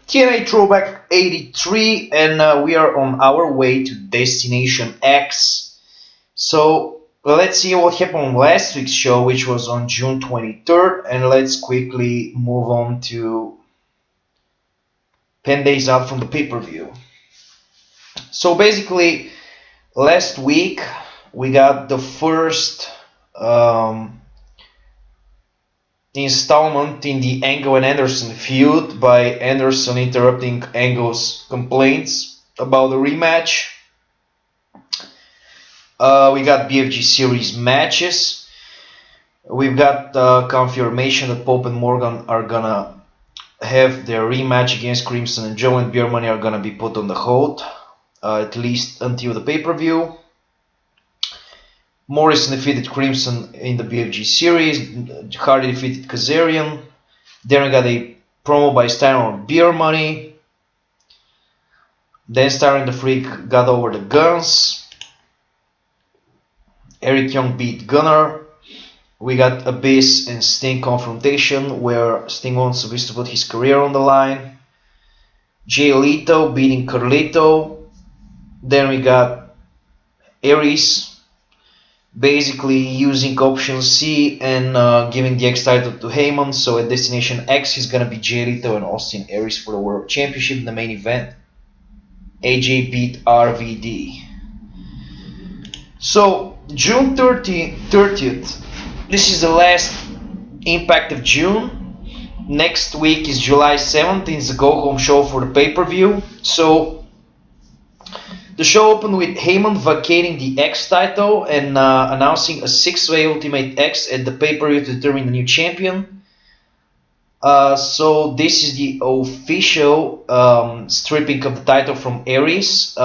TNA Throwback 83, and we are on our way to Destination X. So let's see what happened on last week's show, which was on June 23rd, and let's quickly move on to 10 days out from the pay-per-view. So basically, last week we got the first installment in the Angle and Anderson feud by Anderson interrupting Angle's complaints about the rematch. We got BFG Series matches. We've got confirmation that Pope and Morgan are gonna have their rematch against Crimson and Joe, and Beer Money are gonna be put on the hold, at least until the pay-per-view. Morrison defeated Crimson in the BFG Series. Hardy defeated Kazarian. Then we got a promo by Steiner on Beer Money. Then Steiner and the Freak got over the Guns. Eric Young beat Gunner. We got Abyss and Sting confrontation where Sting wants to put his career on the line. Jay Leto beating Carlito. Then we got Aries basically using option C and giving the X title to Heyman. So at Destination X he's gonna be Jay Leto and Austin Aries for the World Championship in the main event. AJ beat RVD. So June 30th, this is the last Impact of June. Next week is July 7th, it's a go-home show for the pay-per-view. So the show opened with Heyman vacating the X title and announcing a 6-way Ultimate X at the pay-per-view to determine the new champion. So this is the official stripping of the title from Aries.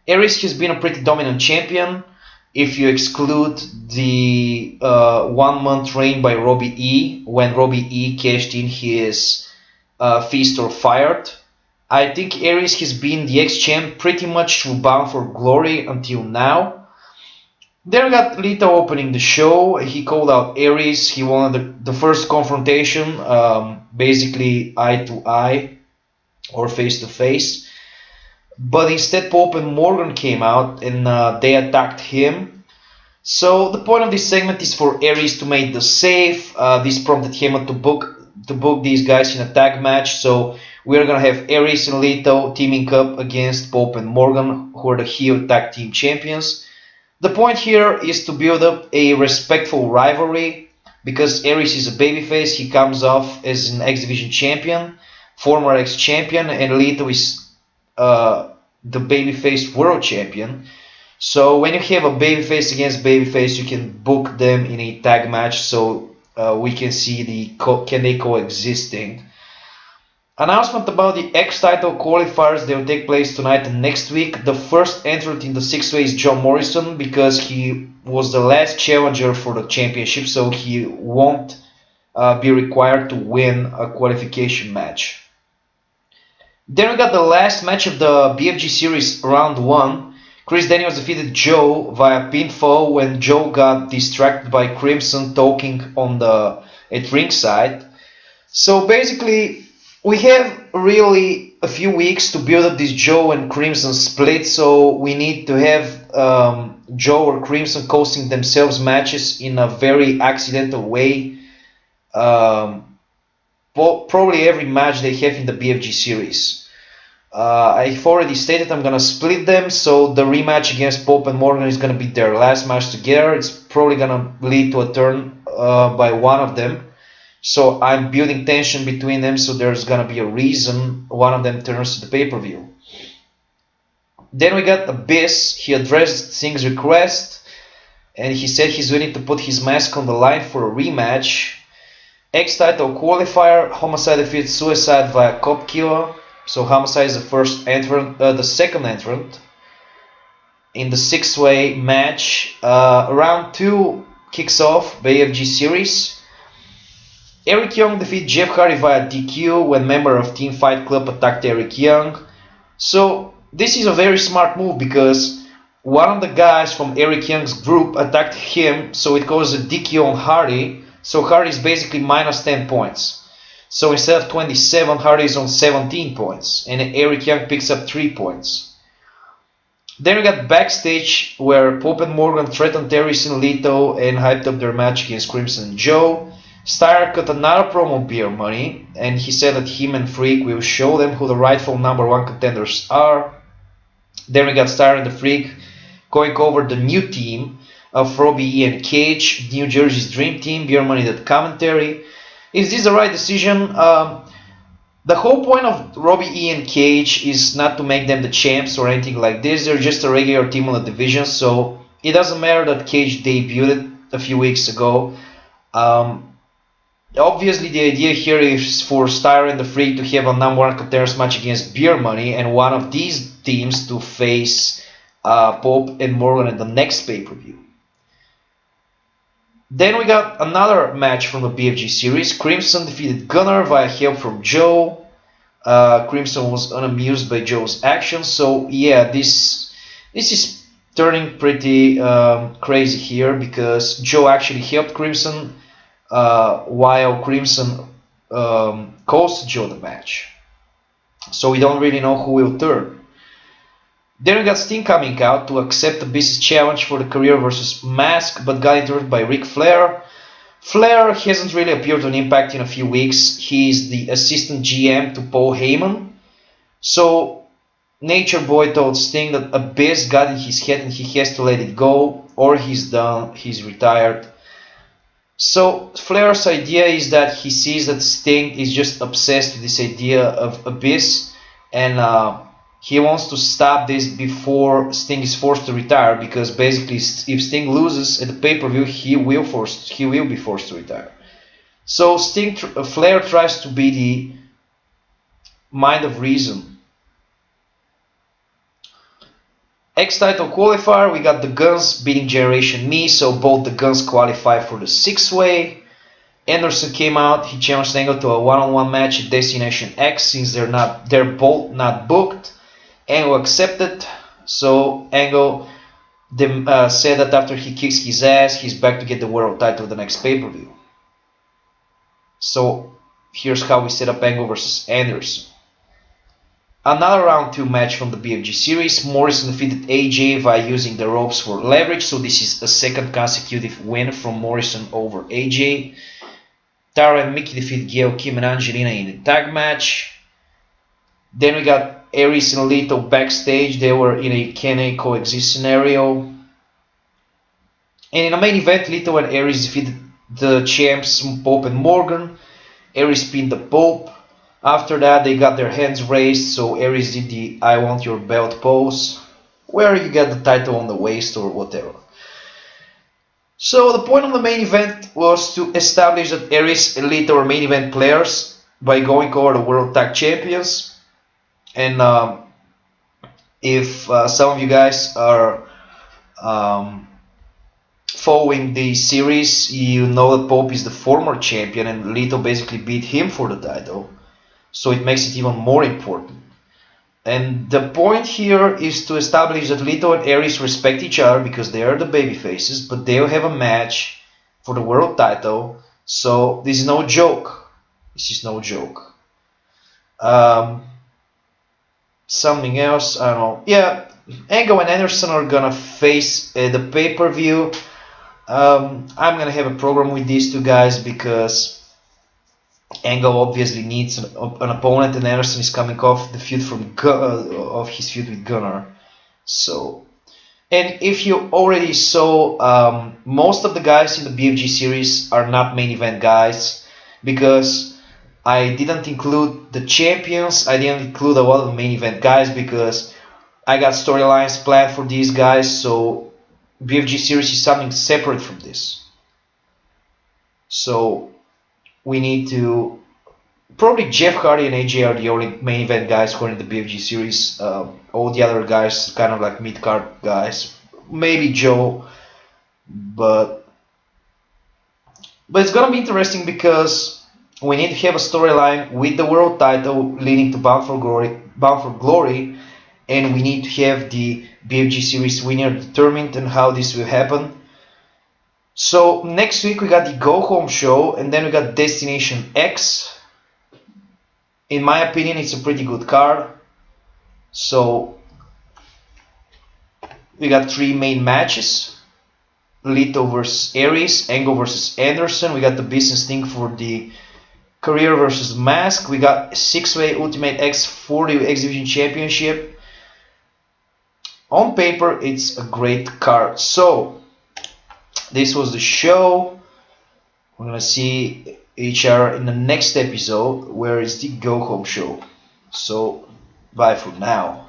Aries has been a pretty dominant champion if you exclude the 1-month reign by Robbie E, when Robbie E cashed in his Feast or Fired. I think Aries has been the X-Champ pretty much through Bound for Glory until now. Then we got Lito opening the show. He called out Aries. He wanted the first confrontation, basically eye to eye or face to face. But instead Pope and Morgan came out and they attacked him. So the point of this segment is for Aries to make the save. This prompted him to book these guys in a tag match. So we're gonna have Aries and Leto teaming up against Pope and Morgan, who are the heel tag team champions. The point here is to build up a respectful rivalry because Aries is a babyface. He comes off as an X Division champion, former X champion, and Leto is the babyface world champion. So when you have a babyface against babyface, you can book them in a tag match. So we can see can they coexisting. Announcement about the X title qualifiers. They will take place tonight and next week. The first entrant in the 6-way is John Morrison because he was the last challenger for the championship, so he won't be required to win a qualification match. Then we got the last match of the BFG Series round 1. Chris Daniels defeated Joe via pinfall when Joe got distracted by Crimson talking at ringside. So basically, we have really a few weeks to build up this Joe and Crimson split, so we need to have Joe or Crimson costing themselves matches in a very accidental way. Probably every match they have in the BFG Series. I've already stated I'm going to split them, so the rematch against Pope and Morgan is going to be their last match together. It's probably going to lead to a turn by one of them. So I'm building tension between them, so there's going to be a reason one of them turns to the pay-per-view. Then we got Abyss. He addressed Sting's request, and he said he's willing to put his mask on the line for a rematch. X-Title qualifier. Homicide defeated Suicide via Cop Killer. So Homicide is the second entrant in the 6-way match. Round 2 kicks off BFG Series. Eric Young defeated Jeff Hardy via DQ when member of Team Fight Club attacked Eric Young. So this is a very smart move because one of the guys from Eric Young's group attacked him, so it causes a DQ on Hardy. So Hardy is basically minus 10 points. So instead of 27, Hardy is on 17 points, and Eric Young picks up 3 points. Then we got backstage where Pope and Morgan threatened Aries and Lito and hyped up their match against Crimson and Joe. Steiner cut another promo on Beer Money, and he said that him and Freak will show them who the rightful #1 contenders are. Then we got Steiner and the Freak going over the new team of Robbie E and Cage, New Jersey's Dream Team. Beer Money did commentary. Is this the right decision? The whole point of Robbie E and Cage is not to make them the champs or anything like this. They're just a regular team on the division, so it doesn't matter that Cage debuted a few weeks ago. Obviously, the idea here is for Steiner and the Freak to have a #1 contenders match against Beer Money, and one of these teams to face Pope and Morgan in the next pay-per-view. Then we got another match from the BFG Series. Crimson defeated Gunner via help from Joe. Crimson was unamused by Joe's actions, so yeah, this is turning pretty crazy here because Joe actually helped Crimson while Crimson cost Joe the match. So we don't really know who will turn. Then we got Sting coming out to accept the business challenge for the career versus Mask, but got interrupted by Ric Flair. Flair hasn't really appeared on Impact in a few weeks. He's the assistant GM to Paul Heyman. So Nature Boy told Sting that Abyss got in his head and he has to let it go, or he's done, he's retired. So Flair's idea is that he sees that Sting is just obsessed with this idea of Abyss, and he wants to stop this before Sting is forced to retire, because basically if Sting loses at the pay-per-view, he will be forced to retire. So Flair tries to be the mind of reason. X-Title qualifier, we got the Guns beating Generation Me, so both the Guns qualify for the 6-way. Anderson came out, he challenged Angle to a one-on-one match at Destination X since they're both not booked. Angle accepted, so Angle said that after he kicks his ass, he's back to get the world title the next pay-per-view. So here's how we set up Angle versus Anderson. Another round 2 match from the BFG Series. Morrison defeated AJ via using the ropes for leverage, so this is a second consecutive win from Morrison over AJ. Tara and Mickey defeated Gail, Kim and Angelina in a tag match. Then we got Aries and Lito backstage. They were in a can they coexist scenario. And in a main event, Lito and Aries defeated the champs Pope and Morgan. Aries pinned the Pope. After that, they got their hands raised, so Aries did the I want your belt pose, where you get the title on the waist or whatever. So the point of the main event was to establish that Aries and Lito are main event players by going over the World Tag Champions. And if some of you guys are following the series, you know that Pope is the former champion and Lito basically beat him for the title. So it makes it even more important. And the point here is to establish that Lito and Aries respect each other because they are the baby faces, but they'll have a match for the world title. So this is no joke. This is no joke. Something else, I don't know. Yeah, Angle and Anderson are gonna face the pay-per-view. I'm gonna have a program with these two guys because Angle obviously needs an opponent, and Anderson is coming off the feud of his feud with Gunner. So, and if you already saw, most of the guys in the BFG series are not main event guys because I didn't include the champions. I didn't include a lot of the main event guys because I got storylines planned for these guys. So BFG series is something separate from this. So we need to probably Jeff Hardy and AJ are the only main event guys who are in the BFG series. All the other guys kind of like mid-card guys. Maybe Joe, but it's gonna be interesting because we need to have a storyline with the world title leading to Bound for Glory, and we need to have the BFG series winner determined and how this will happen. So next week we got the Go Home show, and then we got Destination X. In my opinion, it's a pretty good card. So we got 3 main matches: Lito versus Aries, Angle versus Anderson. We got the business thing for the career versus mask. We got 6-way Ultimate X for the X Division Championship. On paper, it's a great card. So this was the show. We're gonna see each other in the next episode, where is the Go Home show. So bye for now.